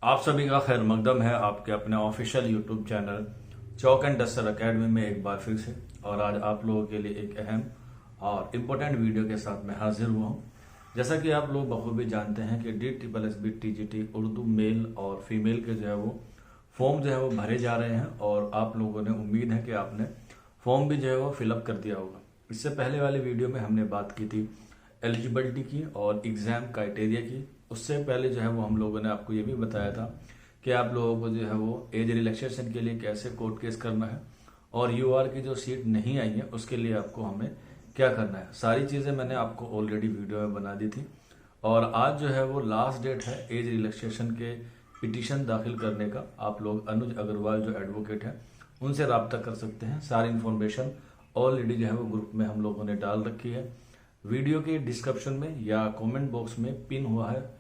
आप सभी का खैर मकदम है आपके अपने official YouTube channel chalk and duster academy में एक बार फिर से। और आज आप लोगों के लिए एक अहम और इम्पोर्टेंट वीडियो के साथ मैं हाजिर हुआ हूँ। जैसा कि आप लोग बखूबी जानते हैं कि DSSB TGT उर्दू मेल और फीमेल के जो है वो फॉर्म जो है वो भरे जा रहे हैं और आप लोगों ने उम्मीद है कि आपने फॉर्म भी जो है वो फिलअप कर दिया होगा। इससे पहले वाले वीडियो में हमने बात की थी एलिजिबिलिटी की और एग्जाम क्राइटेरिया की। उससे पहले जो है वो हम लोगों ने आपको ये भी बताया था कि आप लोगों को जो है वो एज रिलैक्सेशन के लिए कैसे कोर्ट केस करना है और UR की जो सीट नहीं आई है उसके लिए आपको हमें क्या करना है। सारी चीज़ें मैंने आपको ऑलरेडी वीडियो में बना दी थी और आज जो है वो लास्ट डेट है एज रिलैक्सेशन के पिटीशन दाखिल करने का। आप लोग अनुज अग्रवाल जो एडवोकेट हैं उनसे रब्ता कर सकते हैं। सारी इन्फॉर्मेशन ऑलरेडी जो है वो ग्रुप में हम लोगों ने डाल रखी है। वीडियो के डिस्क्रिप्शन में या कमेंट बॉक्स में पिन हुआ है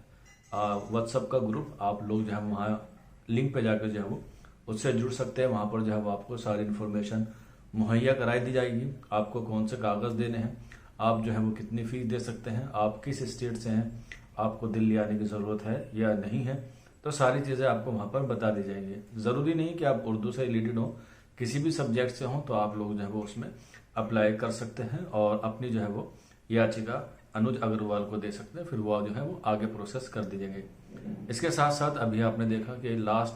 व्हाट्सएप का ग्रुप। आप लोग जो है वहाँ लिंक पे जाकर जो है वो उससे जुड़ सकते हैं। वहाँ पर जो है वो आपको सारी इन्फॉर्मेशन मुहैया कराई दी जाएगी। आपको कौन से कागज़ देने हैं, आप जो है वो कितनी फीस दे सकते हैं, आप किस स्टेट से हैं, आपको दिल्ली आने की ज़रूरत है या नहीं है, तो सारी चीज़ें आपको वहाँ पर बता दी जाएंगी। ज़रूरी नहीं कि आप उर्दू से रिलेटेड हो, किसी भी सब्जेक्ट से हो तो आप लोग जो है वो उसमें अप्लाई कर सकते हैं और अपनी जो है वो याचिका अनुज अग्रवाल को दे सकते हैं। फिर वो जो है वो आगे प्रोसेस कर दी जाएंगे। इसके साथ साथ अभी आपने देखा कि लास्ट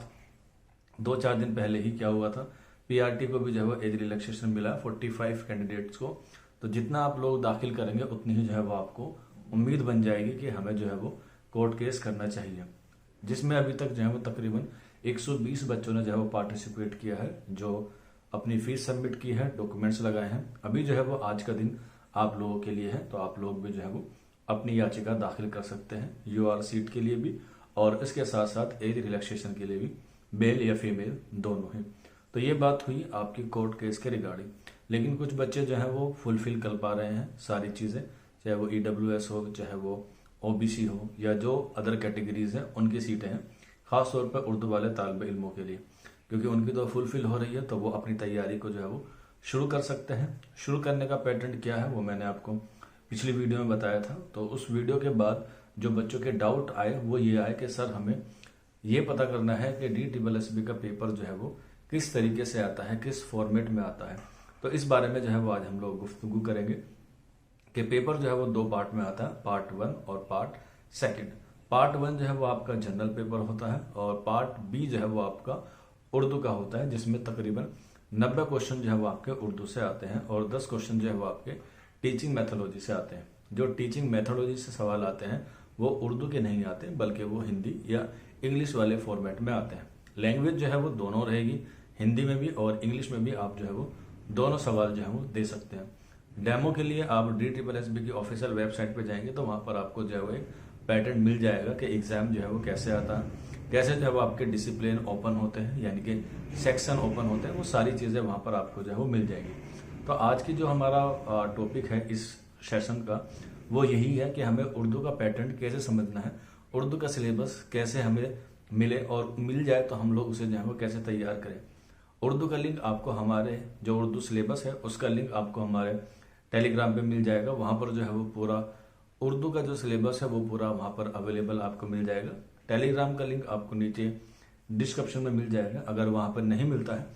2-4 दिन पहले ही क्या हुआ था, PRT को भी जो है वो एज रिलैक्सेशन मिला 45 कैंडिडेट्स को। तो जितना आप लोग दाखिल करेंगे उतनी ही जो है वो आपको उम्मीद बन जाएगी कि हमें जो है वो कोर्ट केस करना चाहिए। जिसमें अभी तक जो है वो तकरीबन 120 बच्चों ने जो है वो पार्टिसिपेट किया है, जो अपनी फीस सबमिट की है, डॉक्यूमेंट्स लगाए हैं। अभी जो है वो आज का दिन आप लोगों के लिए है, तो आप लोग भी जो है वो अपनी याचिका दाखिल कर सकते हैं UR सीट के लिए भी और इसके साथ साथ एज रिलैक्सेशन के लिए भी, मेल या फीमेल दोनों ही। तो ये बात हुई आपकी कोर्ट केस के रिगार्डिंग। लेकिन कुछ बच्चे जो हैं वो फुलफिल कर पा रहे हैं सारी चीज़ें, चाहे वो EWS हो, चाहे वो OBC हो या जो अदर कैटेगरीज हैं उनकी सीटें हैं, खास तौर पर उर्दू वाले तालिब इल्मों के लिए, क्योंकि उनकी तो फुलफिल हो रही है तो वो अपनी तैयारी को जो है वो शुरू कर सकते हैं। शुरू करने का पैटर्न क्या है वो मैंने आपको पिछली वीडियो में बताया था। तो उस वीडियो के बाद जो बच्चों के डाउट आए वो ये आए कि सर हमें ये पता करना है कि DSSB का पेपर जो है वो किस तरीके से आता है, किस फॉर्मेट में आता है। तो इस बारे में जो है वो आज हम लोग गुफ्तगू करेंगे कि पेपर जो है वो 2 पार्ट में आता है, पार्ट 1 और पार्ट 2। पार्ट 1 जो है वो आपका जनरल पेपर होता है और पार्ट B जो है वो आपका उर्दू का होता है, जिसमें तकरीबन 90 क्वेश्चन जो है वो आपके उर्दू से आते हैं और 10 क्वेश्चन जो है वो आपके टीचिंग मैथोलॉजी से आते हैं। जो टीचिंग मैथोलॉजी से सवाल आते हैं वो उर्दू के नहीं आते, बल्कि वो हिंदी या इंग्लिश वाले फॉर्मेट में आते हैं। लैंग्वेज जो है वो दोनों रहेगी, हिंदी में भी और इंग्लिश में भी आप जो है वो दोनों सवाल जो है वो दे सकते हैं। डेमो के लिए आप DSSB की ऑफिशियल वेबसाइट पर जाएंगे तो वहाँ पर आपको जो है वो एक पैटर्न मिल जाएगा कि एग्जाम जो है वो कैसे आता है, कैसे जो है वो आपके डिसिप्लिन ओपन होते हैं, यानी कि सेक्शन ओपन होते हैं। वो सारी चीज़ें वहाँ पर आपको जो है वो मिल जाएगी। तो आज की जो हमारा टॉपिक है इस सेशन का वो यही है कि हमें उर्दू का पैटर्न कैसे समझना है, उर्दू का सिलेबस कैसे हमें मिले और मिल जाए तो हम लोग उसे जो है वो कैसे तैयार करें। उर्दू का लिंक आपको हमारे जो उर्दू सिलेबस है उसका लिंक आपको हमारे टेलीग्राम पे मिल जाएगा। वहाँ पर जो है वो पूरा उर्दू का जो सिलेबस है वो पूरा वहाँ पर अवेलेबल आपको मिल जाएगा। टेलीग्राम का लिंक आपको नीचे डिस्क्रिप्शन में मिल जाएगा। अगर वहाँ पर नहीं मिलता है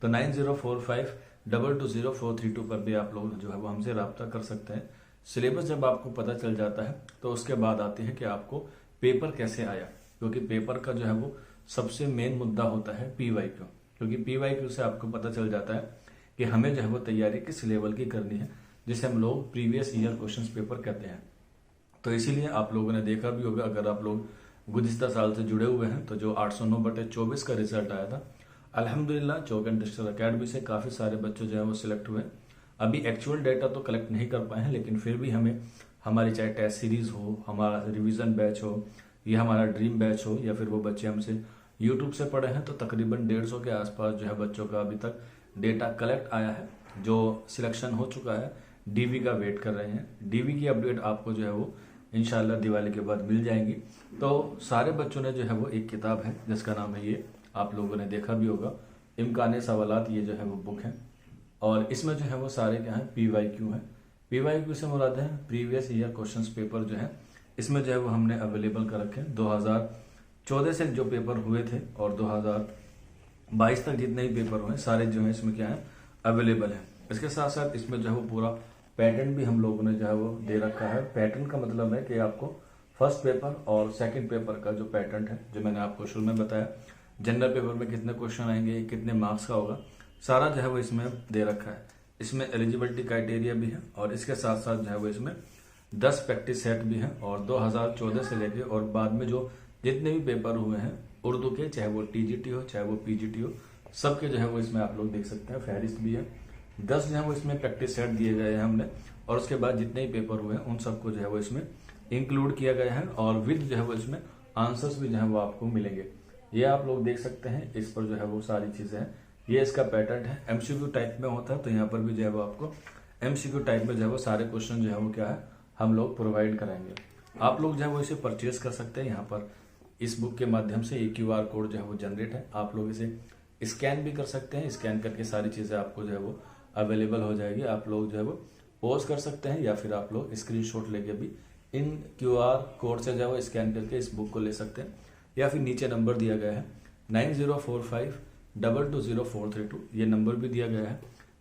तो 9045220432 पर भी आप लोग जो है वो हमसे रब्ता कर सकते हैं। सिलेबस जब आपको पता चल जाता है तो उसके बाद आती है कि आपको पेपर कैसे आया, क्योंकि पेपर का जो है वो सबसे मेन मुद्दा होता है PYQ, क्योंकि PYQ से आपको पता चल जाता है कि हमें जो है वो तैयारी किस लेवल की करनी है, जिसे हम लोग प्रीवियस ईयर क्वेश्चन पेपर कहते हैं। तो इसीलिए आप लोगों ने देखा भी होगा, अगर आप लोग गुज़िश्ता साल से जुड़े हुए हैं तो जो 809/24 का रिजल्ट आया था, अल्हम्दुलिल्लाह चौक एंड डस्टर एकेडमी से काफ़ी सारे बच्चे जो है वो सिलेक्ट हुए। अभी एक्चुअल डेटा तो कलेक्ट नहीं कर पाए हैं, लेकिन फिर भी हमें हमारी चाहे टेस्ट सीरीज हो, हमारा रिवीजन बैच हो या हमारा ड्रीम बैच हो या फिर वो बच्चे हमसे यूट्यूब से पढ़े हैं, तो तकरीबन 150 के आसपास जो है बच्चों का अभी तक डेटा कलेक्ट आया है। जो सिलेक्शन हो चुका है DV का वेट कर रहे हैं। DV की अपडेट आपको जो है वो इंशाल्लाह दिवाली के बाद मिल जाएंगी। तो सारे बच्चों ने जो है वो एक किताब है जिसका नाम है, ये आप लोगों ने देखा भी होगा, इम्कान सवालात, ये जो है वो बुक है और इसमें जो है वो सारे क्या है PYQ है। PYQ से मुराद है प्रीवियस ईयर क्वेश्चंस पेपर जो है, इसमें जो है वो हमने अवेलेबल कर रखे हैं 2014 से जो पेपर हुए थे और 2022 तक जितने भी पेपर हुए सारे जो है इसमें क्या है अवेलेबल है। इसके साथ साथ इसमें जो है वो पूरा पैटर्न भी हम लोगों ने जो है वो दे रखा है। पैटर्न का मतलब है कि आपको फर्स्ट पेपर और सेकंड पेपर का जो पैटर्न है, जो मैंने आपको शुरू में बताया, जनरल पेपर में कितने क्वेश्चन आएंगे, कितने मार्क्स का होगा, सारा जो है वो इसमें दे रखा है। इसमें एलिजिबिलिटी क्राइटेरिया भी है और इसके साथ साथ जो है वो इसमें 10 प्रैक्टिस सेट भी है। और 2014 से लेके और बाद में जो जितने भी पेपर हुए हैं उर्दू के, चाहे वो टीजीटी हो चाहे वो पीजीटी हो, सबके जो है वो इसमें आप लोग देख सकते हैं, फहरिस्त भी है। 10 जो है वो इसमें प्रैक्टिस सेट दिए गए हैं हमने, और उसके बाद जितने भी पेपर हुए हैं उन सबको जो है वो इसमें इंक्लूड किया गया है। और विद जो है वो इसमें आंसर्स भी जो है वो आपको मिलेंगे। ये आप लोग देख सकते हैं, इस पर जो है वो सारी चीजें हैं। ये इसका पैटर्न है, एमसीक्यू टाइप में होता है, तो यहाँ पर भी जो है वो आपको एमसीक्यू टाइप में जो है वो सारे क्वेश्चन जो है वो क्या है हम लोग प्रोवाइड कराएंगे। आप लोग जो है वो इसे परचेज कर सकते हैं। यहाँ पर इस बुक के माध्यम से एक QR कोड जो है वो जनरेट है, आप लोग इसे स्कैन भी कर सकते हैं। स्कैन करके सारी चीजें आपको जो है वो अवेलेबल हो जाएगी। आप लोग जो है वो पोस्ट कर सकते हैं या फिर आप लोग स्क्रीनशॉट लेके भी इन QR कोड से जो है वो स्कैन करके इस बुक को ले सकते हैं। या फिर नीचे नंबर दिया गया है 9045220432, ये नंबर भी दिया गया है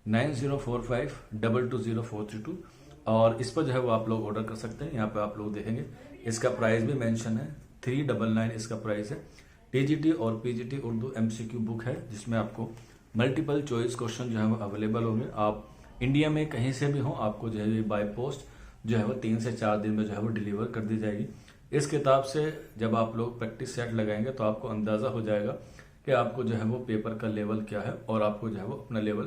9045220432, और इस पर जो है वो आप लोग ऑर्डर कर सकते हैं। यहाँ पे आप लोग देखेंगे इसका प्राइस भी मेंशन है, 399 इसका प्राइस है। टीजीटी और पीजीटी उर्दू एमसीक्यू बुक है, जिसमें आपको मल्टीपल चॉइस क्वेश्चन जो है वो अवेलेबल होंगे। आप इंडिया में कहीं से भी हो, आपको जो है बाय पोस्ट जो है वो 3 से 4 दिन में जो है वो डिलीवर कर दी जाएगी। इस किताब से जब आप लोग प्रैक्टिस सेट लगाएंगे तो आपको अंदाजा हो जाएगा कि आपको जो है वो पेपर का लेवल क्या है और आपको जो है वो अपना लेवल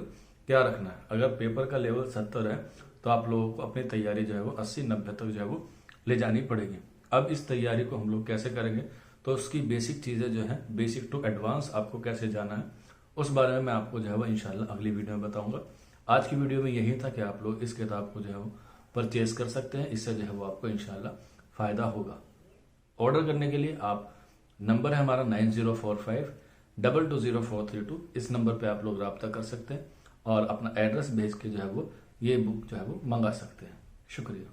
क्या रखना है। अगर पेपर का लेवल 70 है तो आप लोगों को अपनी तैयारी जो है वो 80-90 तक जो है वो ले जानी पड़ेगी। अब इस तैयारी को हम लोग कैसे करेंगे, तो उसकी बेसिक चीजें जो है, बेसिक टू एडवांस आपको कैसे जाना है, उस बारे में मैं आपको जो है वो इंशाल्लाह अगली वीडियो में बताऊंगा। आज की वीडियो में यही था कि आप लोग इस किताब को जो है वो परचेज कर सकते हैं। इससे जो है वो आपको इंशाल्लाह फायदा होगा। ऑर्डर करने के लिए आप, नंबर है हमारा 9045220432, इस नंबर पे आप लोग रब्ता कर सकते हैं और अपना एड्रेस भेज के जो है वो ये बुक जो है वो मंगा सकते हैं। शुक्रिया।